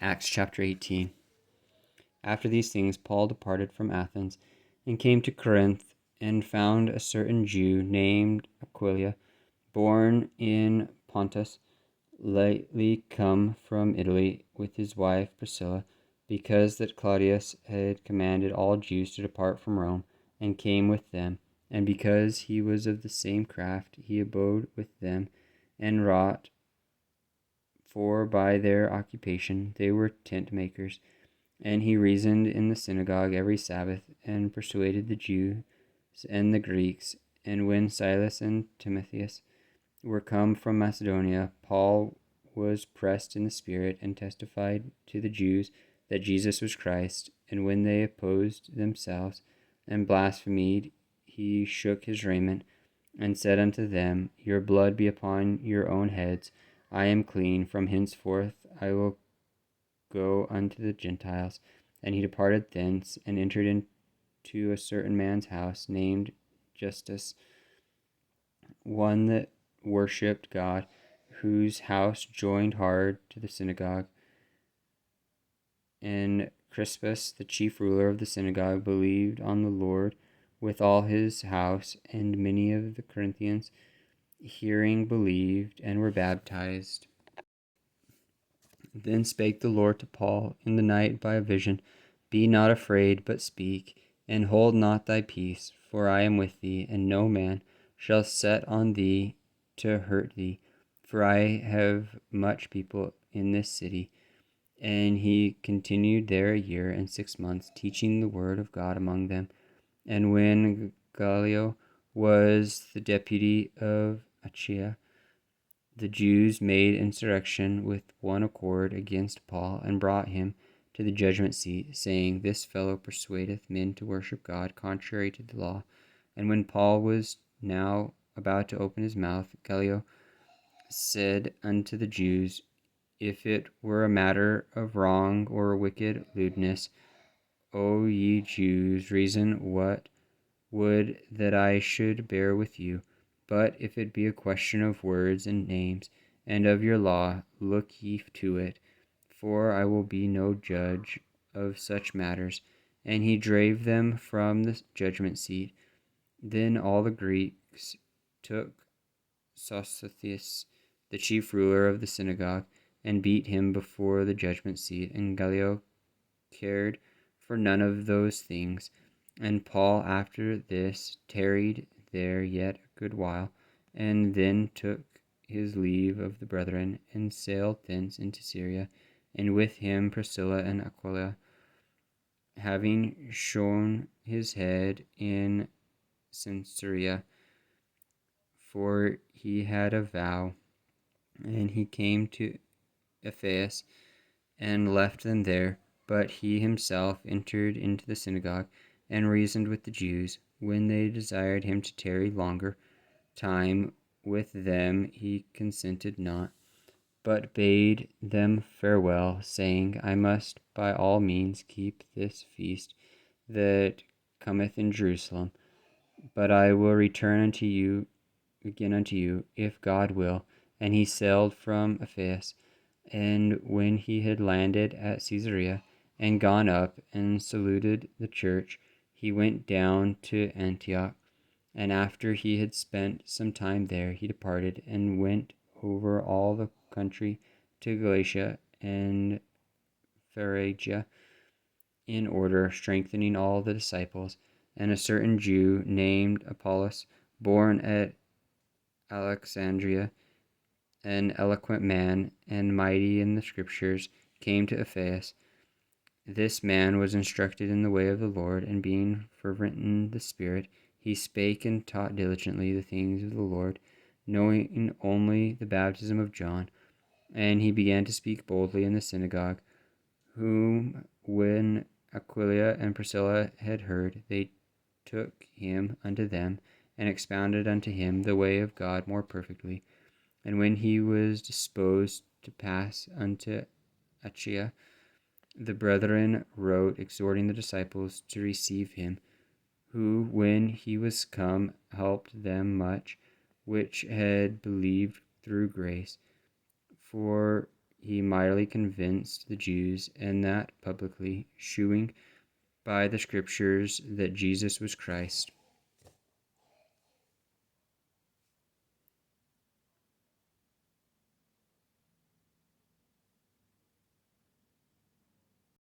Acts chapter 18. After these things, Paul departed from Athens and came to Corinth, and found a certain Jew named Aquila, born in Pontus, lately come from Italy, with his wife Priscilla, because that Claudius had commanded all Jews to depart from Rome, and came with them. And because he was of the same craft, he abode with them, and wrought, for by their occupation they were tent makers. And he reasoned in the synagogue every Sabbath, and persuaded the Jews and the Greeks. And when Silas and Timotheus were come from Macedonia, Paul was pressed in the Spirit, and testified to the Jews that Jesus was Christ. And when they opposed themselves and blasphemed, he shook his raiment, and said unto them, Your blood be upon your own heads. I am clean. From henceforth I will go unto the Gentiles. And he departed thence, and entered into a certain man's house, named Justus, one that worshipped God, whose house joined hard to the synagogue. And Crispus, the chief ruler of the synagogue, believed on the Lord with all his house, and many of the Corinthians, hearing, believed, and were baptized. Then spake the Lord to Paul in the night by a vision, Be not afraid, but speak, and hold not thy peace, for I am with thee, and no man shall set on thee to hurt thee, for I have much people in this city. And he continued there a year and 6 months, teaching the word of God among them. And when Gallio was the deputy of Achaia, the Jews made insurrection with one accord against Paul, and brought him to the judgment seat, saying, This fellow persuadeth men to worship God contrary to the law. And when Paul was now about to open his mouth, Gallio said unto the Jews, If it were a matter of wrong or wicked lewdness, O ye Jews, reason what would that I should bear with you. But if it be a question of words and names, and of your law, look ye to it, for I will be no judge of such matters. And he drave them from the judgment seat. Then all the Greeks took Sosthenes, the chief ruler of the synagogue, and beat him before the judgment seat. And Gallio cared for none of those things. And Paul after this tarried there yet a good while, and then took his leave of the brethren, and sailed thence into Syria, and with him Priscilla and Aquila, having shown his head in Caesarea, for he had a vow. And he came to Ephesus, and left them there. But he himself entered into the synagogue, and reasoned with the Jews. When they desired him to tarry longer time with them, he consented not, but bade them farewell, saying, I must by all means keep this feast that cometh in Jerusalem, but I will return unto you again, if God will. And he sailed from Ephesus. And when he had landed at Caesarea, and gone up and saluted the church, he went down to Antioch. And after he had spent some time there, he departed, and went over all the country to Galatia and Phrygia in order, strengthening all the disciples. And a certain Jew named Apollos, born at Alexandria, an eloquent man and mighty in the scriptures, came to Ephesus. This man was instructed in the way of the Lord, and being fervent in the Spirit, he spake and taught diligently the things of the Lord, knowing only the baptism of John. And he began to speak boldly in the synagogue, whom when Aquila and Priscilla had heard, they took him unto them, and expounded unto him the way of God more perfectly. And when he was disposed to pass unto Achaia, the brethren wrote, exhorting the disciples to receive him, who, when he was come, helped them much which had believed through grace. For he mightily convinced the Jews, and that publicly, shewing by the Scriptures that Jesus was Christ.